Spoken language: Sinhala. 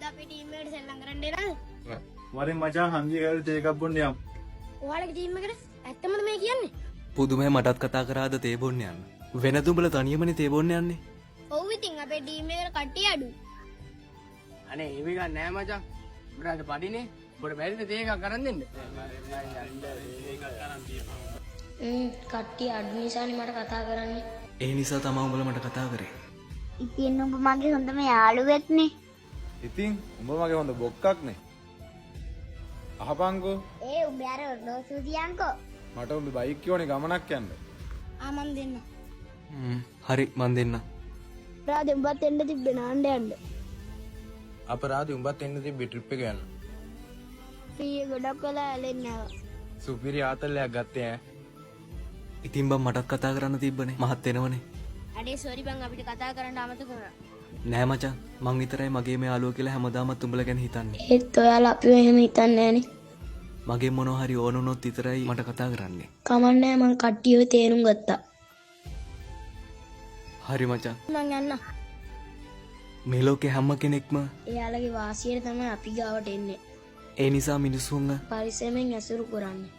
අද අපේ ටීම් එකට සෙල්ලම් කරන්න එනවද? වරින් මචං හන්දියකට තේ එකක් බොන්න යමු. ඔයාලගේ ටීම් එකට ඇත්තමද මේ කියන්නේ? පුදුමයි මටත් කතා කරාද තේ බොන්න යන්න. වෙනද උඹලා තනියමනේ තේ බොන්න යන්නේ. ඔව් ඉතින් අපේ ටීම් එකට කට්ටිය අඩු. අනේ ඒ විගන් නෑ මචං. උඹට පඩිනේ. උඹට බැරිද තේ එකක් අරන් දෙන්න? කට්ටිය අඩු නිසානේ මට කතා කරන්නේ. ඒ නිසා තමයි උඹලා මට කතා කරේ. ඉතින් උඹ මගේ හොඳම යාළුවෙක්නේ. ඉතින් උඹ මගේ හොඳ බොක්කක්නේ. අහපන්කෝ ඒ උඹ අර නෝසුදියන්කෝ. මට උඹ බයික් කියෝනේ ගමනක් යන්න. මන් දෙන්න. හරි මන් දෙන්න. රාද උඹත් එන්න තිබ්බේ නාන්න යන්න. අපරාධි උඹත් එන්න තිබ්බේ ට්‍රිප් එක යන්න. ෆී ගොඩක් වෙලා ඇලෙන්නේ නැහැ. සුපිරි ආතල්ලයක් ගත්තේ ඈ. ඉතින් බං මටත් කතා කරන්න තිබ්බනේ. මහත් එනවනේ. අඩේ සෝරි බං අපිට කතා කරන්න අමතක වුණා. නෑ මචං මං විතරයි මගේ මේ යාළුවා කියලා හැමදාමත් උඹලා ගැන හිතන්නේ. ඒත් ඔයාලා අපිව එහෙම හිතන්නේ නැහනේ. මගේ මොනවා හරි ඕන වුණොත් විතරයි මට කතා කරන්නේ. කමන්නේ මං කට්ටියව තේරුම් ගත්තා. හරි මචං. මං යන්න. මේ ලෝකේ හැම කෙනෙක්ම එයාලගේ වාසියට තමයි අපි ගාවට එන්නේ. ඒ නිසා මිනිස්සුන්ව පරිස්සමෙන් ඇසුරු කරන්නේ.